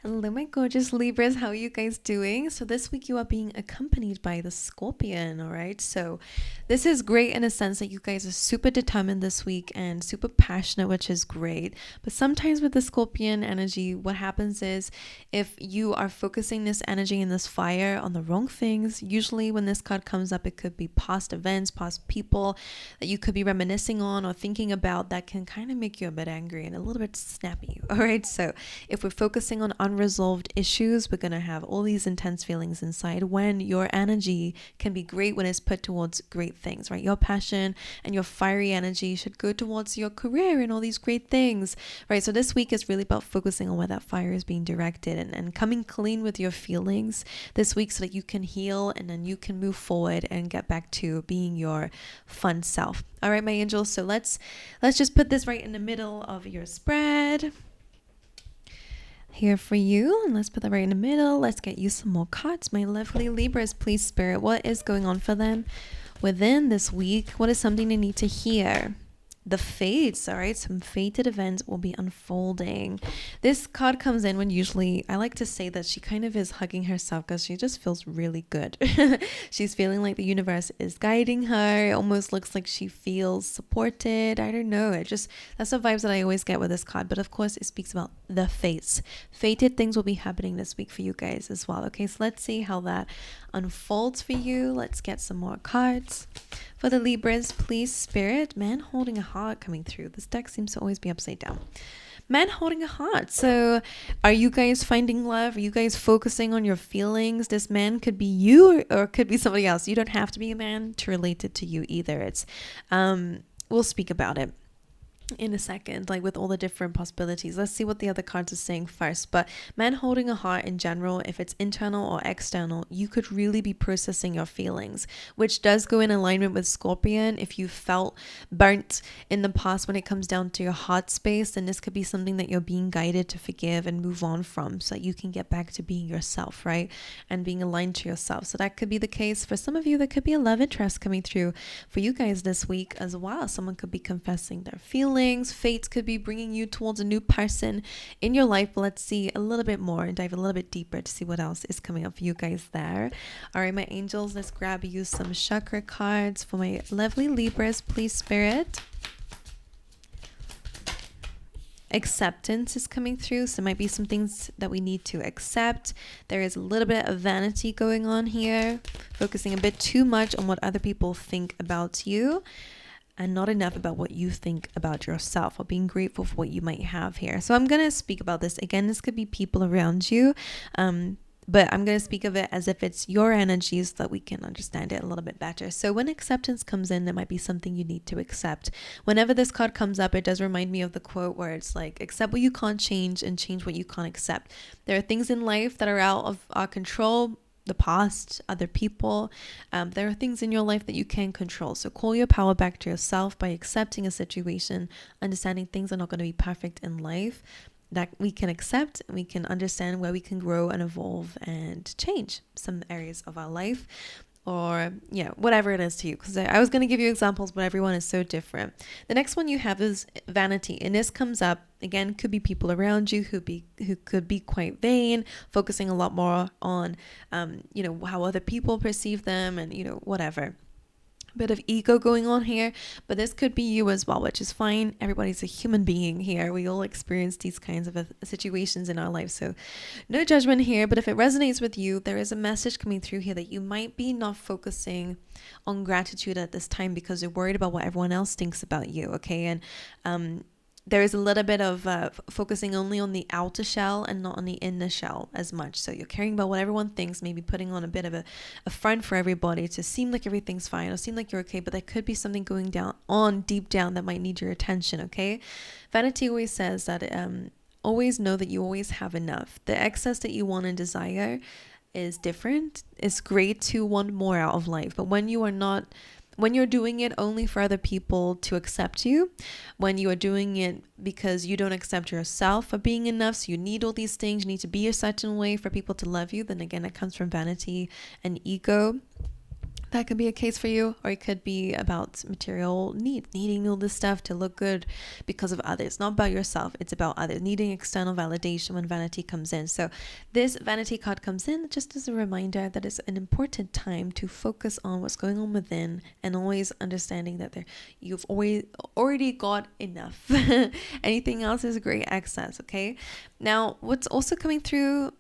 Hello, my gorgeous Libras. How are you guys doing? So this week you are being accompanied by the Scorpion, all right? So this is great in a sense that you guys are super determined this week and super passionate, which is great. But sometimes with the Scorpion energy, what happens is if you are focusing this energy and this fire on the wrong things, usually when this card comes up, it could be past events, past people that you could be reminiscing on or thinking about that can kind of make you a bit angry and a little bit snappy, all right? So if we're focusing on unresolved issues, we're going to have all these intense feelings inside when your energy can be great when it's put towards great things, right? Your passion and your fiery energy should go towards your career and all these great things, right? So this week is really about focusing on where that fire is being directed and coming clean with your feelings this week so that you can heal and then you can move forward and get back to being your fun self. All right, my angels. So let's just put this right in the middle of your spread here for you, and let's put that right in the middle. Let's get you some more cards, my lovely Libras. Please, Spirit, what is going on for them within this week? What is something they need to hear? The fates, all right, some fated events will be unfolding. This card comes in when usually I like to say that she kind of is hugging herself because she just feels really good. She's feeling like the universe is guiding her. It almost looks like she feels supported. I don't know, that's the vibes that I always get with this card. But of course it speaks about the fates. Fated things will be happening this week for you guys as well. Okay, so let's see how that unfolds for you. Let's get some more cards for the Libras, please, Spirit. Man holding a heart coming through. This deck seems to always be upside down. Man holding a heart. So are you guys finding love? Are you guys focusing on your feelings? This man could be you or it could be somebody else. You don't have to be a man to relate it to you either. It's we'll speak about it in a second, like with all the different possibilities. Let's see what the other cards are saying first. But man holding a heart in general, if it's internal or external, you could really be processing your feelings, which does go in alignment with Scorpion. If you felt burnt in the past when it comes down to your heart space, then this could be something that you're being guided to forgive and move on from so that you can get back to being yourself, right? And being aligned to yourself. So that could be the case for some of you. That could be a love interest coming through for you guys this week as well. Someone could be confessing their feelings. Fates could be bringing you towards a new person in your life. But let's see a little bit more and dive a little bit deeper to see what else is coming up for you guys there. All right, my angels, let's grab you some chakra cards for my lovely Libras, please, Spirit. Acceptance is coming through, so there might be some things that we need to accept. There is a little bit of vanity going on here, focusing a bit too much on what other people think about you and not enough about what you think about yourself, or being grateful for what you might have here. So I'm going to speak about this. Again, this could be people around you, but I'm going to speak of it as if it's your energies so that we can understand it a little bit better. So when acceptance comes in, there might be something you need to accept. Whenever this card comes up, it does remind me of the quote where it's like, accept what you can't change and change what you can't accept. There are things in life that are out of our control, the past, other people. There are things in your life that you can control. So call your power back to yourself by accepting a situation, understanding things are not going to be perfect in life, that we can accept, and we can understand where we can grow and evolve and change some areas of our life, or whatever it is to you, because I was going to give you examples, but everyone is so different. The next one you have is vanity, and this comes up again, could be people around you who could be quite vain, focusing a lot more on how other people perceive them, and whatever. Bit of ego going on here, but this could be you as well, which is fine. Everybody's a human being here. We all experience these kinds of situations in our life, so no judgment here. But if it resonates with you, there is a message coming through here that you might be not focusing on gratitude at this time because you're worried about what everyone else thinks about you, okay? And there is a little bit of focusing only on the outer shell and not on the inner shell as much. So you're caring about what everyone thinks, maybe putting on a bit of a front for everybody to seem like everything's fine or seem like you're okay, but there could be something going on deep down that might need your attention, okay? Vanity always says that always know that you always have enough. The excess that you want and desire is different. It's great to want more out of life, but when you're doing it only for other people to accept you, when you are doing it because you don't accept yourself for being enough, so you need all these things, you need to be a certain way for people to love you, then again, it comes from vanity and ego. That could be a case for you, or it could be about material needing all this stuff to look good because of others, not about yourself. It's about others, needing external validation when vanity comes in. So this vanity card comes in just as a reminder that it's an important time to focus on what's going on within, and always understanding that you've already got enough. Anything else is great excess. Okay, now what's also coming through,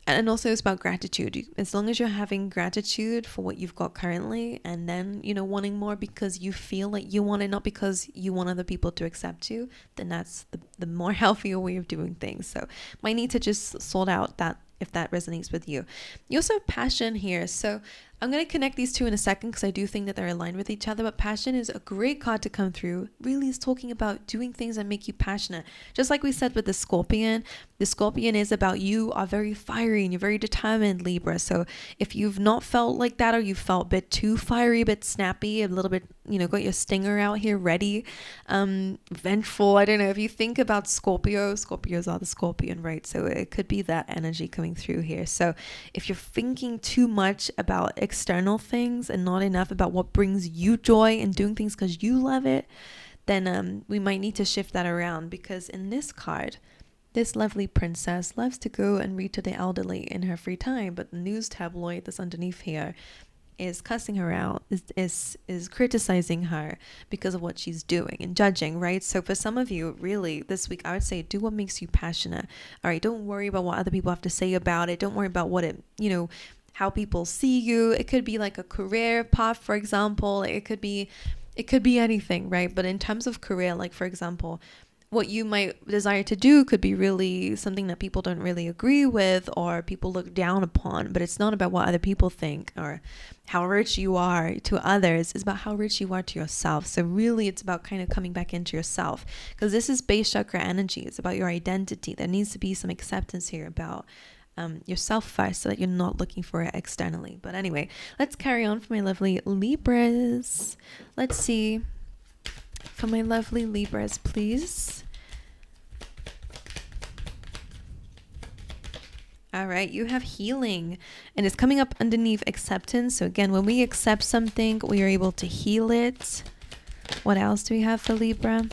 and also it's about gratitude. As long as you're having gratitude for what you've got currently, and then, wanting more because you feel like you want it, not because you want other people to accept you, then that's the more healthier way of doing things. So might need to just sort out that, if that resonates with you. You also have passion here. So I'm going to connect these two in a second because I do think that they're aligned with each other. But passion is a great card to come through. Really is talking about doing things that make you passionate. Just like we said with the Scorpion is about you are very fiery and you're very determined, Libra. So if you've not felt like that, or you felt a bit too fiery, a bit snappy, a little bit, got your stinger out here ready, vengeful. I don't know. If you think about Scorpios are the Scorpion, right? So it could be that energy coming through here. So if you're thinking too much about external things and not enough about what brings you joy and doing things because you love it, then we might need to shift that around, because in this card, this lovely princess loves to go and read to the elderly in her free time, but the news tabloid that's underneath here is cussing her out, is criticizing her because of what she's doing and judging, right? So for some of you, really, this week, I would say do what makes you passionate. All right, don't worry about what other people have to say about it. Don't worry about what it, how people see you. It could be like a career path, for example. It could be anything, right? But in terms of career, like for example, what you might desire to do could be really something that people don't really agree with, or people look down upon. But it's not about what other people think or how rich you are to others. It's about how rich you are to yourself. So really it's about kind of coming back into yourself, because this is base chakra energy. It's about your identity. There needs to be some acceptance here about yourself first, so that you're not looking for it externally. But anyway, let's carry on for my lovely Libras. Let's see for my lovely Libras, please. All right, you have healing, and it's coming up underneath acceptance. So again, when we accept something, we are able to heal it. What else do we have for Libra?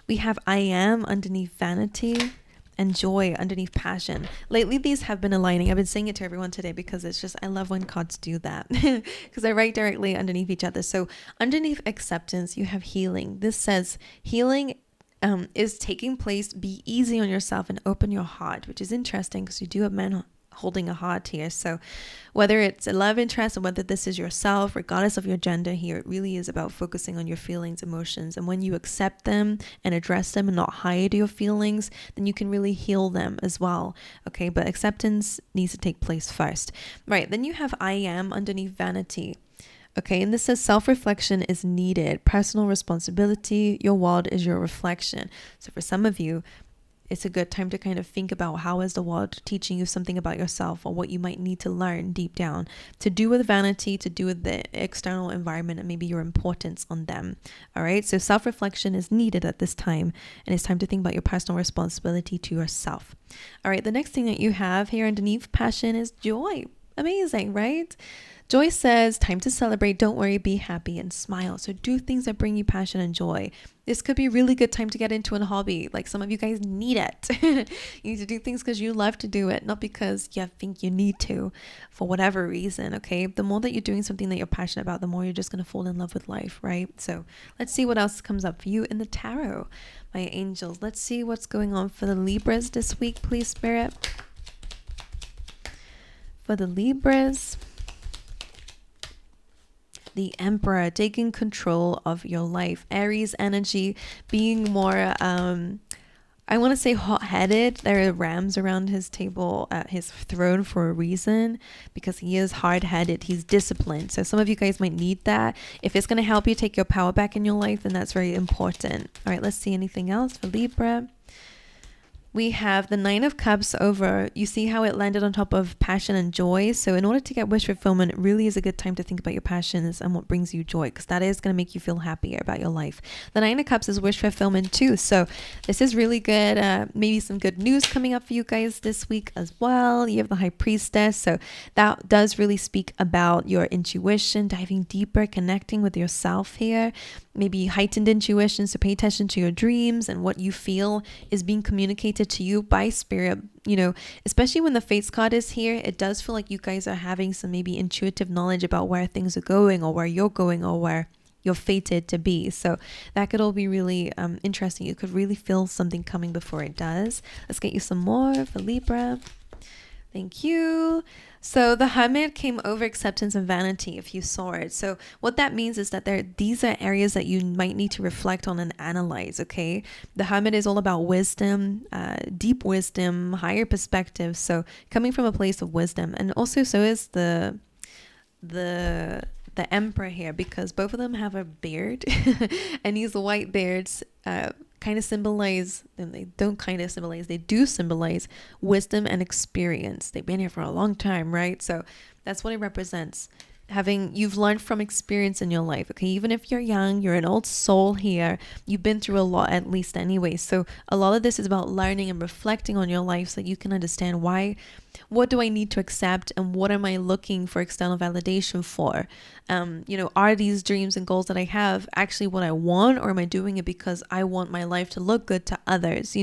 We have I am underneath vanity, and joy underneath passion. Lately, these have been aligning. I've been saying it to everyone today because it's just, I love when cards do that because I write directly underneath each other. So underneath acceptance, you have healing. This says healing is taking place. Be easy on yourself and open your heart, which is interesting because you do have men holding a heart here. So whether it's a love interest or whether this is yourself, regardless of your gender here, it really is about focusing on your feelings, emotions. And when you accept them and address them and not hide your feelings, then you can really heal them as well. Okay, but acceptance needs to take place first. Right, then you have I am underneath vanity. Okay, and this says self-reflection is needed. Personal responsibility, your world is your reflection. So for some of you, it's a good time to kind of think about how is the world teaching you something about yourself, or what you might need to learn deep down to do with vanity, to do with the external environment, and maybe your importance on them. All right. So self-reflection is needed at this time, and it's time to think about your personal responsibility to yourself. All right. The next thing that you have here underneath passion is joy. Amazing, right? Joy says, time to celebrate, don't worry, be happy and smile. So do things that bring you passion and joy. This could be a really good time to get into a hobby. Like some of you guys need it. You need to do things because you love to do it, not because you think you need to for whatever reason, okay? The more that you're doing something that you're passionate about, the more you're just going to fall in love with life, right? So let's see what else comes up for you in the tarot, my angels. Let's see what's going on for the Libras this week, please, Spirit. For the Libras, the Emperor, taking control of your life. Aries energy, being more, I want to say hot-headed. There are rams around his table, his throne for a reason, because he is hard-headed. He's disciplined. So some of you guys might need that. If it's going to help you take your power back in your life, then that's very important. All right, let's see anything else for Libra. we have the Nine of Cups over. You see how it landed on top of passion and joy. So in order to get wish fulfillment, it really is a good time to think about your passions and what brings you joy, because that is going to make you feel happier about your life. The Nine of Cups is wish fulfillment too. So this is really good. Maybe some good news coming up for you guys this week as well. You have the High Priestess. So that does really speak about your intuition, diving deeper, connecting with yourself here. Maybe heightened intuition, so pay attention to your dreams and what you feel is being communicated to you by spirit. You know, especially when the Fates card is here, it does feel like you guys are having some maybe intuitive knowledge about where things are going, or where you're going, or where you're fated to be. So that could all be really interesting. You could really feel something coming before it does. Let's get you some more for Libra. Thank you. So the Hermit came over acceptance and vanity, if you saw it. So what that means is that these are areas that you might need to reflect on and analyze, okay? The Hermit is all about wisdom, deep wisdom, higher perspective. So coming from a place of wisdom. And also so is the Emperor here, because both of them have a beard and these white beards kind of symbolize, and they don't kind of symbolize, they do symbolize wisdom and experience. They've been here for a long time, right? So that's what it represents. You've learned from experience in your life, okay? Even if you're young, you're an old soul here, you've been through a lot at least anyway. So a lot of this is about learning and reflecting on your life so that you can understand what do I need to accept, and what am I looking for external validation for? Are these dreams and goals that I have actually what I want, or am I doing it because I want my life to look good to others,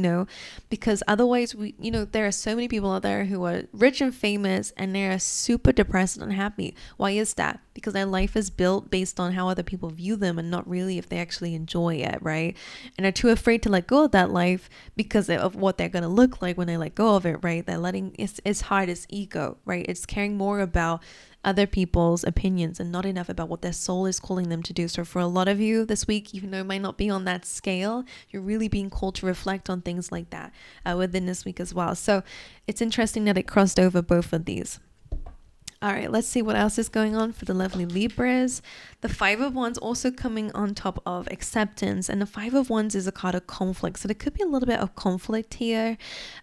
because otherwise there are so many people out there who are rich and famous and they're super depressed and unhappy. Why is that? Because their life is built based on how other people view them and not really if they actually enjoy it, right? And are too afraid to let go of that life because of what they're going to look like when they let go of it, right? They're letting, it's hard, it's ego, right? It's caring more about other people's opinions and not enough about what their soul is calling them to do. So for a lot of you this week, even though it might not be on that scale, you're really being called to reflect on things like that within this week as well. So it's interesting that it crossed over both of these. All right, let's see what else is going on for the lovely Libras. The Five of Wands also coming on top of acceptance, and the Five of Wands is a card of conflict. So there could be a little bit of conflict here.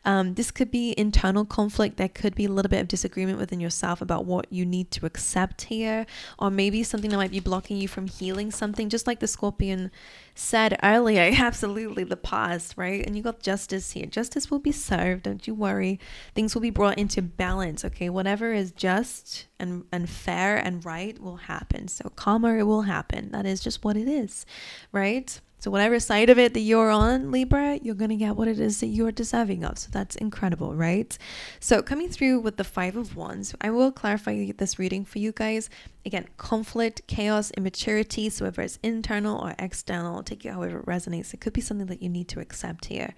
This could be internal conflict. There could be a little bit of disagreement within yourself about what you need to accept here, or maybe something that might be blocking you from healing something, just like the Scorpion said earlier. Absolutely, the past, right? And you got justice here. Justice will be served, don't you worry. Things will be brought into balance, okay? Whatever is just and fair and right will happen. So karma, it will happen. That is just what it is, right? So whatever side of it that you're on, Libra, you're going to get what it is that you're deserving of. So that's incredible, right? So coming through with the Five of Wands, I will clarify this reading for you guys. Again, conflict, chaos, immaturity. So whether it's internal or external, take it however it resonates. It could be something that you need to accept here,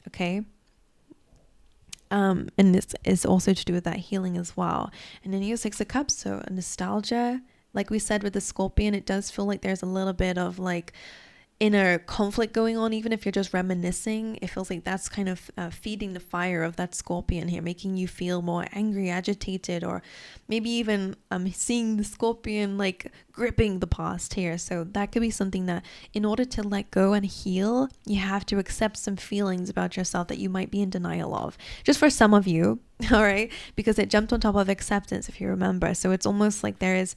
okay? And this is also to do with that healing as well. And then you have Six of Cups, so nostalgia. Like we said with the Scorpion, it does feel like there's a little bit of like inner conflict going on. Even if you're just reminiscing, it feels like that's kind of feeding the fire of that Scorpion here, making you feel more angry, agitated, or maybe even seeing the Scorpion like gripping the past here. So that could be something that in order to let go and heal, you have to accept some feelings about yourself that you might be in denial of, just for some of you. All right, because it jumped on top of acceptance, if you remember. So it's almost like there is,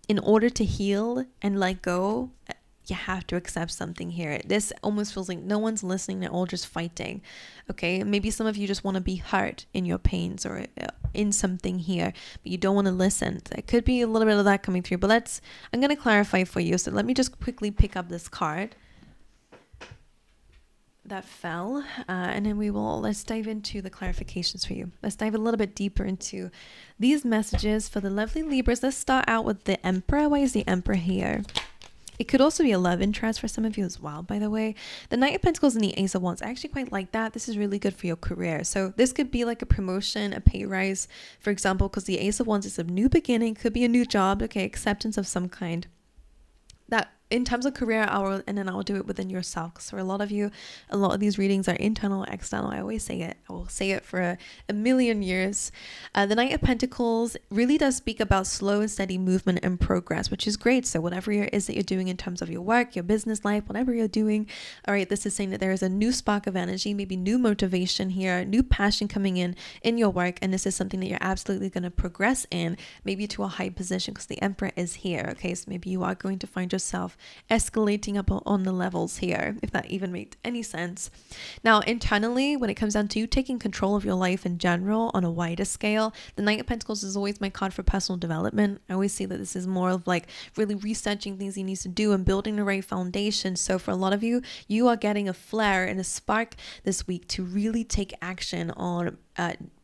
in order to heal and let go, you have to accept something here. This almost feels like no one's listening. They're all just fighting. Okay. Maybe some of you just want to be hurt in your pains or in something here, but you don't want to listen. There could be a little bit of that coming through, but I'm going to clarify for you. So let me just quickly pick up this card that fell, and then let's dive into the clarifications for you. Let's dive a little bit deeper into these messages for the lovely Libras. Let's start out with the Emperor. Why is the Emperor here? It could also be a love interest for some of you as well, by the way. The Knight of Pentacles and the Ace of Wands, I actually quite like that. This is really good for your career. So this could be like a promotion, a pay rise, for example, because the Ace of Wands is a new beginning, could be a new job, okay, acceptance of some kind. That in terms of career, and then I'll do it within yourself. Because for a lot of you, a lot of these readings are internal, external. I always say it. I will say it for a million years. The Knight of Pentacles really does speak about slow and steady movement and progress, which is great. So whatever it is that you're doing in terms of your work, your business life, whatever you're doing, all right, this is saying that there is a new spark of energy, maybe new motivation here, new passion coming in your work, and this is something that you're absolutely going to progress in, maybe to a high position, because the Emperor is here. Okay, so maybe you are going to find yourself escalating up on the levels here, if that even made any sense. Now, internally, when it comes down to you taking control of your life in general on a wider scale, the Knight of Pentacles is always my card for personal development. I always see that this is more of like really researching things you need to do and building the right foundation. So for a lot of you, you are getting a flare and a spark this week to really take action on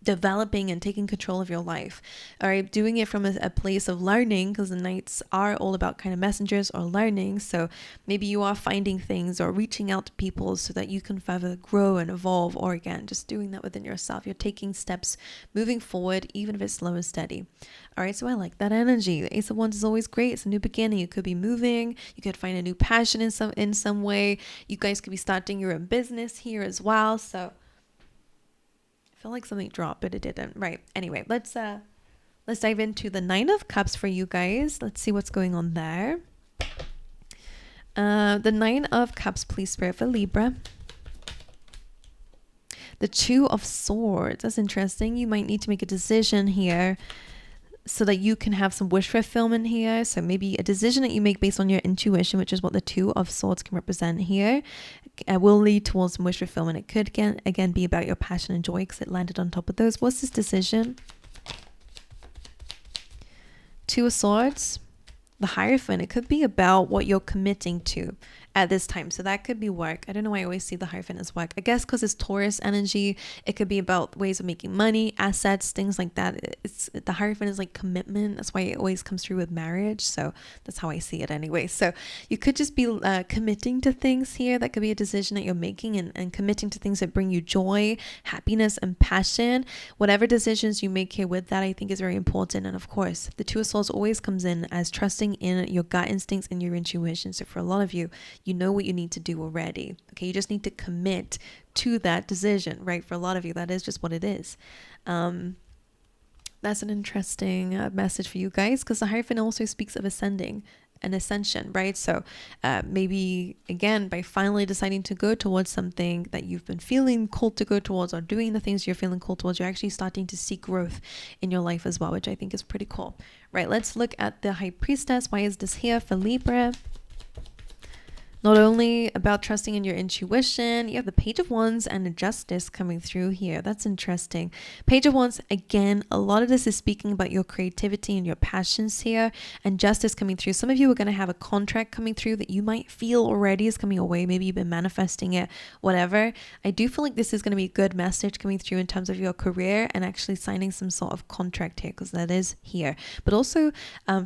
developing and taking control of your life. All right, doing it from a place of learning, because the Knights are all about kind of messengers or learning. So maybe you are finding things or reaching out to people so that you can further grow and evolve, or again, just doing that within yourself. You're taking steps moving forward, even if it's slow and steady. All right, so I like that energy. The Ace of Wands is always great. It's a new beginning. You could be moving. You could find a new passion in some way. You guys could be starting your own business here as well. So feel like something dropped, but it didn't. Right. Anyway, let's dive into the Nine of Cups for you guys. Let's see what's going on there. The Nine of Cups, please, Spirit, for Libra. The Two of Swords. That's interesting. You might need to make a decision here so that you can have some wish fulfillment here. So maybe a decision that you make based on your intuition, which is what the Two of Swords can represent here, will lead towards some wish fulfillment. It could again be about your passion and joy, because it landed on top of those. What's this decision? Two of Swords, the Hierophant. It could be about what you're committing to at this time. So that could be work. I don't know why I always see the Hierophant as work. I guess because it's Taurus energy. It could be about ways of making money, assets, things like that. It's the Hierophant is like commitment. That's why it always comes through with marriage. So that's how I see it anyway. So you could just be committing to things here. That could be a decision that you're making, and committing to things that bring you joy, happiness, and passion. Whatever decisions you make here with that, I think is very important. And of course, the Two of Swords always comes in as trusting in your gut instincts and your intuition. So for a lot of you, you know what you need to do already. Okay, you just need to commit to that decision, right? For a lot of you, that is just what it is. That's an interesting message for you guys, because the Hierophant also speaks of ascending and ascension, right? So maybe again, by finally deciding to go towards something that you've been feeling called to go towards, or doing the things you're feeling called towards, you're actually starting to see growth in your life as well, which I think is pretty cool. Right, let's look at the High Priestess. Why is this here for Libra? Not only about trusting in your intuition, you have the Page of Wands and the Justice coming through here. That's interesting. Page of Wands, again, a lot of this is speaking about your creativity and your passions here, and Justice coming through. Some of you are going to have a contract coming through that you might feel already is coming away. Maybe you've been manifesting it, whatever. I do feel like this is going to be a good message coming through in terms of your career and actually signing some sort of contract here, because that is here. But also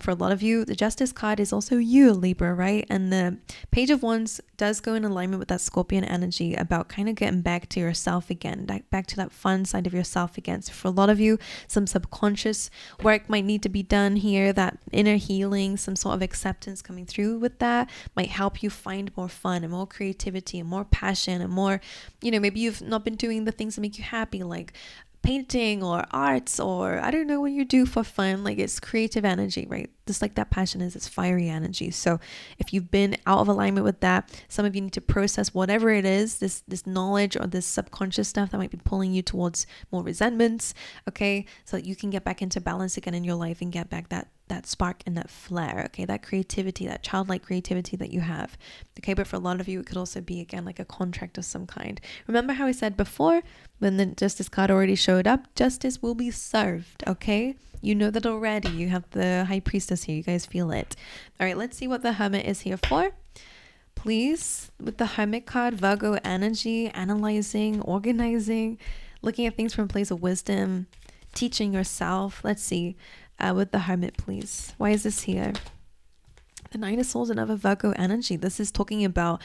for a lot of you, the Justice card is also you, Libra, right? And the Page of Wands does go in alignment with that Scorpion energy about kind of getting back to yourself again, back to that fun side of yourself again. So for a lot of you, some subconscious work might need to be done here, that inner healing, some sort of acceptance coming through with that might help you find more fun and more creativity and more passion and more, you know, maybe you've not been doing the things that make you happy, like painting or arts, or I don't know what you do for fun. Like, it's creative energy, right? Just like that passion is, it's fiery energy. So if you've been out of alignment with that, some of you need to process whatever it is, this knowledge or this subconscious stuff that might be pulling you towards more resentments, okay, so that you can get back into balance again in your life and get back that spark and that flare, okay, that creativity, that childlike creativity that you have, okay. But for a lot of you, it could also be, again, like a contract of some kind. Remember how I said before, when the Justice card already showed up, justice will be served, okay? You know that already. You have the High Priestess here. You guys feel it. All right, let's see what the Hermit is here for. Please, with the Hermit card, Virgo energy, analyzing, organizing, looking at things from a place of wisdom, teaching yourself. Let's see. With the Hermit, please. Why is this here? The Nine of Swords, another Virgo energy. This is talking about,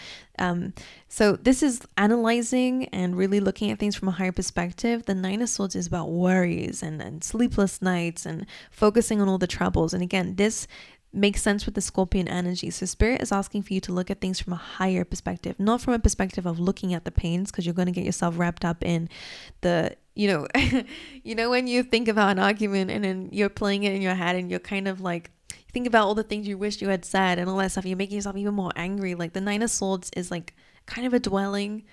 so this is analyzing and really looking at things from a higher perspective. The Nine of Swords is about worries and sleepless nights and focusing on all the troubles. And again, this makes sense with the Scorpion energy. So Spirit is asking for you to look at things from a higher perspective, not from a perspective of looking at the pains, because you're going to get yourself wrapped up in the, when you think about an argument and then you're playing it in your head and you're kind of like, think about all the things you wish you had said and all that stuff. You're making yourself even more angry. Like the Nine of Swords is like kind of a dwelling.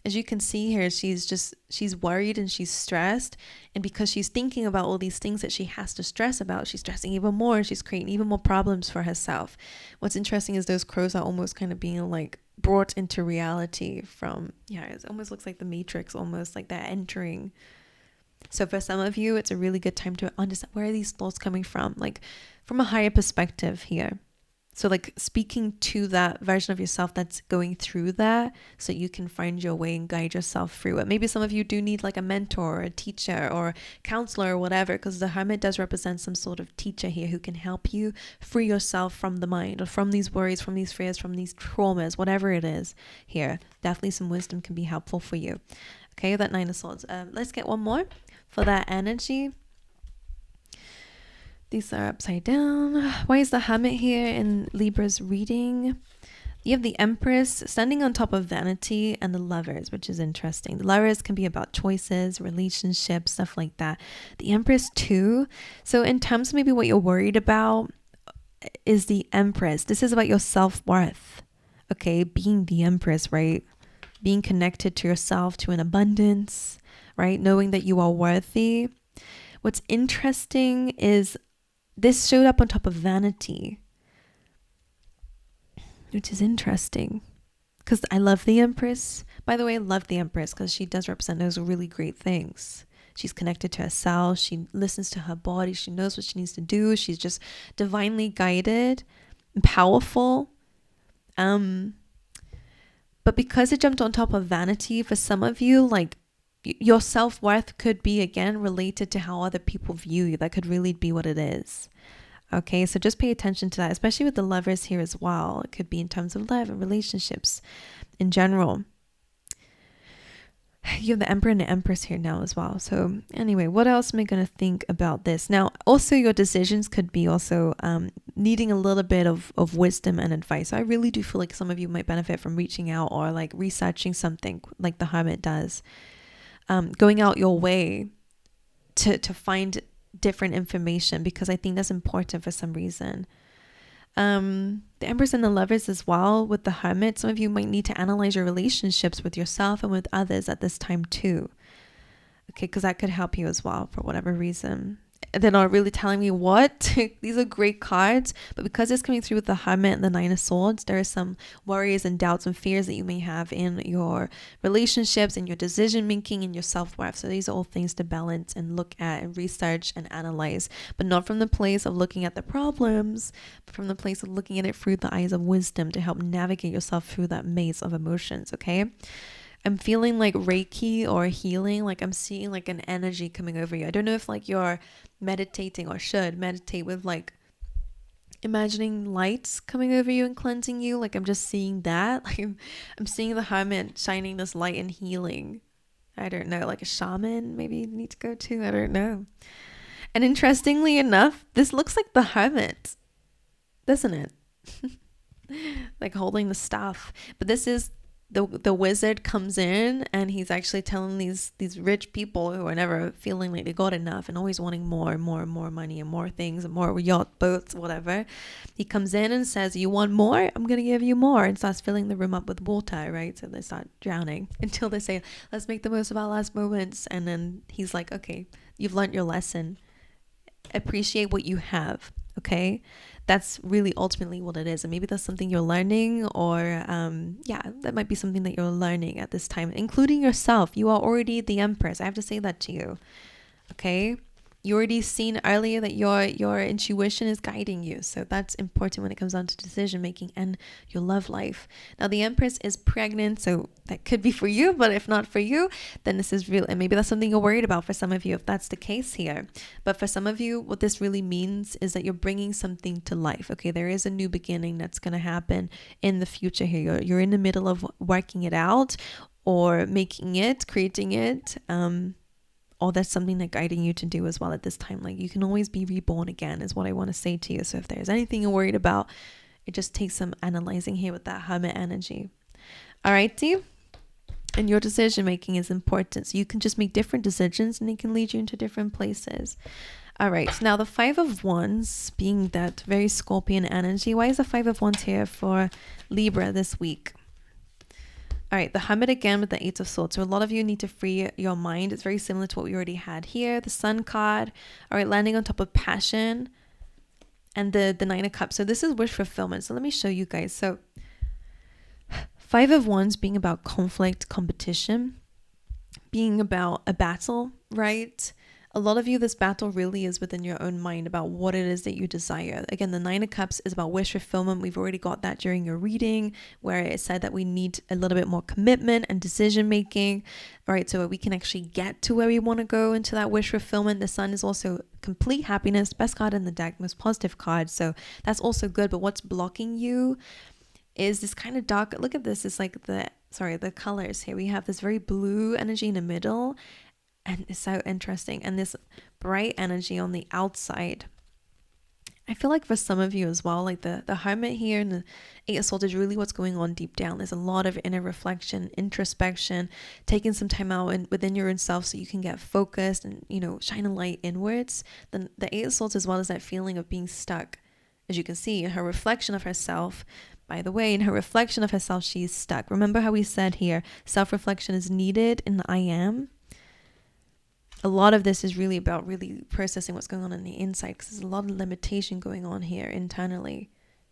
As you can see here, she's worried and she's stressed. And because she's thinking about all these things that she has to stress about, she's stressing even more. She's creating even more problems for herself. What's interesting is those crows are almost kind of being like brought into reality from, it almost looks like the Matrix, almost like they're entering. So for some of you, it's a really good time to understand where are these thoughts coming from, like from a higher perspective here. So like speaking to that version of yourself that's going through that so you can find your way and guide yourself through it. Maybe some of you do need like a mentor or a teacher or counselor or whatever, because the Hermit does represent some sort of teacher here who can help you free yourself from the mind or from these worries, from these fears, from these traumas, whatever it is here. Definitely some wisdom can be helpful for you. Okay, that Nine of Swords. Let's get one more for that energy. These are upside down. Why is the Hermit here in Libra's reading? You have the Empress standing on top of Vanity and the Lovers, which is interesting. The Lovers can be about choices, relationships, stuff like that. The Empress too. So in terms of maybe what you're worried about is the Empress. This is about your self-worth. Okay, being the Empress, right? Being connected to yourself, to an abundance, right? Knowing that you are worthy. What's interesting is this showed up on top of Vanity, which is interesting because I love the Empress. By the way, I love the Empress because she does represent those really great things. She's connected to herself. She listens to her body. She knows what she needs to do. She's just divinely guided and powerful. But because it jumped on top of Vanity, for some of you, like your self-worth could be again related to how other people view you. That could really be what it is. Okay, so just pay attention to that, especially with the Lovers here as well. It could be in terms of love and relationships in general. You have the Emperor and the Empress here now as well. So anyway, what else am I going to think about this? Now, also your decisions could be also needing a little bit of wisdom and advice. So I really do feel like some of you might benefit from reaching out or like researching something like the Hermit does. Going out your way to find different information, because I think that's important for some reason. The Empress and the Lovers as well with the Hermit. Some of you might need to analyze your relationships with yourself and with others at this time too. Okay, because that could help you as well for whatever reason. They're not really telling me what. These are great cards, but because it's coming through with the Hermit and the Nine of Swords, there are some worries and doubts and fears that you may have in your relationships and your decision making and your self-worth. So these are all things to balance and look at and research and analyze, but not from the place of looking at the problems, but from the place of looking at it through the eyes of wisdom to help navigate yourself through that maze of emotions. Okay, I'm feeling like Reiki or healing, like I'm seeing like an energy coming over you. I don't know if like you're meditating or should meditate with like imagining lights coming over you and cleansing you. Like I'm just seeing that. Like I'm seeing the Hermit shining this light and healing. I don't know, like a shaman maybe you need to go to. I don't know. And interestingly enough, this looks like the Hermit, doesn't it? Like holding the staff. But this is the wizard comes in and he's actually telling these rich people who are never feeling like they got enough and always wanting more and more and more money and more things and more yacht boats, whatever. He comes in and says, you want more? I'm going to give you more, and starts filling the room up with water, right? So they start drowning until they say, let's make the most of our last moments. And then he's like, okay, you've learned your lesson. Appreciate what you have. Okay, that's really ultimately what it is. And maybe that's something you're learning, or that might be something that you're learning at this time, including yourself. You are already the Empress. I have to say that to you. Okay, you already seen earlier that your intuition is guiding you. So that's important when it comes down to decision making and your love life. Now the Empress is pregnant, so that could be for you, but if not for you, then this is real. And maybe that's something you're worried about for some of you, if that's the case here. But for some of you, what this really means is that you're bringing something to life. Okay, there is a new beginning that's going to happen in the future here. You're in the middle of working it out or making it, creating it, or that's something they're guiding you to do as well at this time. Like, you can always be reborn again is what I want to say to you. So if there's anything you're worried about, it just takes some analyzing here with that Hermit energy. Alrighty. And your decision making is important. So you can just make different decisions and it can lead you into different places. All right, so now the Five of Wands being that very Scorpion energy. Why is the Five of Wands here for Libra this week? All right, the Hermit again with the Eight of Swords. So a lot of you need to free your mind. It's very similar to what we already had here. The Sun card. All right, landing on top of passion. And the Nine of Cups. So this is wish fulfillment. So let me show you guys. So Five of Wands being about conflict, competition, being about a battle, right? A lot of you, this battle really is within your own mind about what it is that you desire. Again, the Nine of Cups is about wish fulfillment. We've already got that during your reading where it said that we need a little bit more commitment and decision making, right? So we can actually get to where we want to go into that wish fulfillment. The Sun is also complete happiness, best card in the deck, most positive card. So that's also good. But what's blocking you is this kind of dark, look at this. It's like the colors here. We have this very blue energy in the middle. And it's so interesting. And this bright energy on the outside. I feel like for some of you as well, like the Hermit here and the Eight of Swords is really what's going on deep down. There's a lot of inner reflection, introspection, taking some time out and within your own self so you can get focused and, you know, shine a light inwards. Then the Eight of Swords as well as that feeling of being stuck. As you can see in her reflection of herself. By the way, in her reflection of herself, she's stuck. Remember how we said here, self-reflection is needed in the I am. A lot of this is really about really processing what's going on the inside because there's a lot of limitation going on here internally.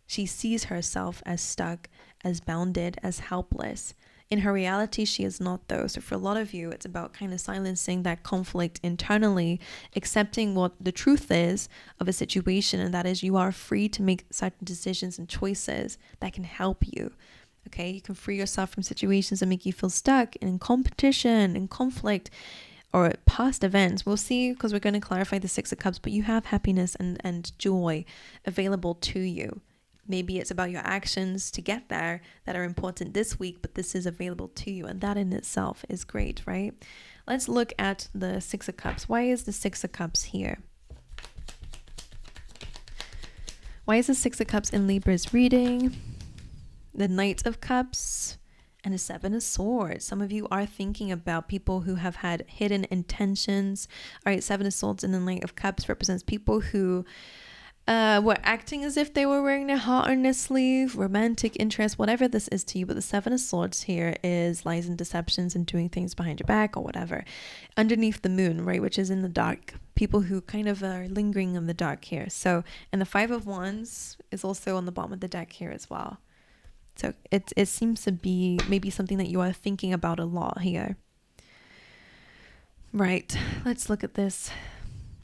She sees herself as stuck, as bounded, as helpless. In her reality, she is not though. So for a lot of you, it's about kind of silencing that conflict internally, accepting what the truth is of a situation, and that is you are free to make certain decisions and choices that can help you. Okay, you can free yourself from situations that make you feel stuck in competition and conflict, or past events. We'll see, because we're going to clarify the Six of Cups, but you have happiness and joy available to you. Maybe it's about your actions to get there that are important this week, but this is available to you. And that in itself is great, right? Let's look at the Six of Cups. Why is the Six of Cups here? Why is the Six of Cups in Libra's reading? The Knight of Cups. And the Seven of Swords. Some of you are thinking about people who have had hidden intentions. All right, Seven of Swords and the Knight of Cups represents people who were acting as if they were wearing their heart on their sleeve, romantic interest, whatever this is to you. But the Seven of Swords here is lies and deceptions and doing things behind your back or whatever. Underneath the moon, right, which is in the dark. People who kind of are lingering in the dark here. So, and the Five of Wands is also on the bottom of the deck here as well. So it seems to be maybe something that you are thinking about a lot here. Right, let's look at this.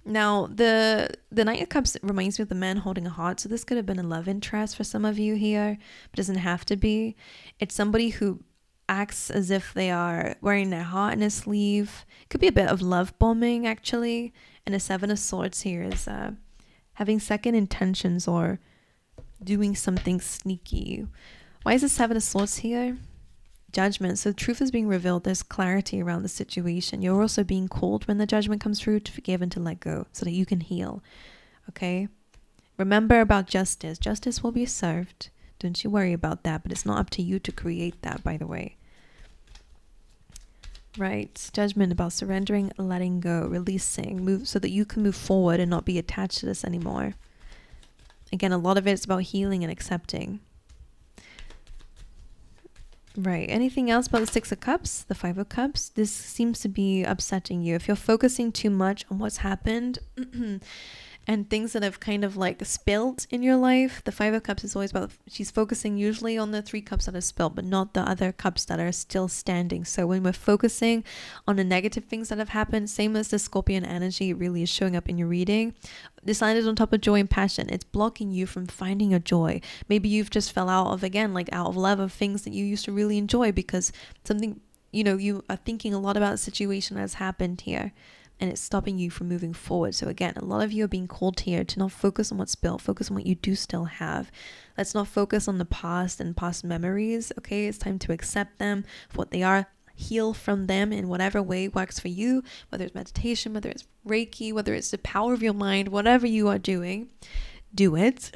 Now, the Knight of Cups reminds me of the man holding a heart. So this could have been a love interest for some of you here, but it doesn't have to be. It's somebody who acts as if they are wearing their heart in a sleeve. It could be a bit of love bombing, actually. And the Seven of Swords here is having second intentions or doing something sneaky. Why is the Seven of Swords here? Judgment. So truth is being revealed. There's clarity around the situation. You're also being called when the judgment comes through to forgive and to let go so that you can heal. Okay? Remember about justice. Justice will be served. Don't you worry about that. But it's not up to you to create that, by the way. Right? Judgment about surrendering, letting go, releasing, move so that you can move forward and not be attached to this anymore. Again, a lot of it is about healing and accepting. Right. Anything else about the Six of Cups? The Five of Cups? This seems to be upsetting you. If you're focusing too much on what's happened and things that have kind of like spilled in your life, the Five of Cups is always about, she's focusing usually on the three cups that are spilled, but not the other cups that are still standing. So when we're focusing on the negative things that have happened, same as the Scorpion energy, it really is showing up in your reading. This landed on top of joy and passion. It's blocking you from finding your joy. Maybe you've just fell out of, again, like out of love of things that you used to really enjoy because something, you know, you are thinking a lot about the situation that has happened here. And it's stopping you from moving forward. So again, a lot of you are being called here to not focus on what's built, focus on what you do still have. Let's not focus on the past and past memories, okay? It's time to accept them for what they are, heal from them in whatever way works for you, whether it's meditation, whether it's Reiki, whether it's the power of your mind, whatever you are doing, do it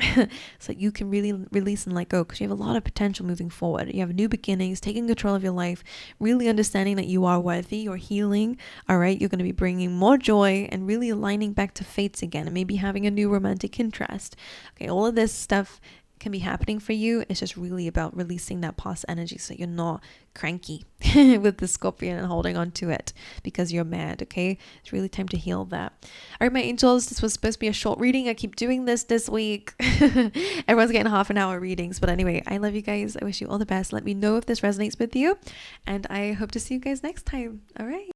so you can really release and let go, because you have a lot of potential moving forward. You have new beginnings, taking control of your life, really understanding that you are worthy, you're healing. All right, you're going to be bringing more joy and really aligning back to fates again, and maybe having a new romantic interest. Okay, all of this stuff can be happening for you. It's just really about releasing that past energy so you're not cranky with the Scorpion and holding on to it because you're mad. Okay, it's really time to heal that. All right, my angels, this was supposed to be a short reading. I keep doing this week. Everyone's getting half an hour readings, but anyway, I love you guys. I wish you all the best. Let me know if this resonates with you, and I hope to see you guys next time. All right.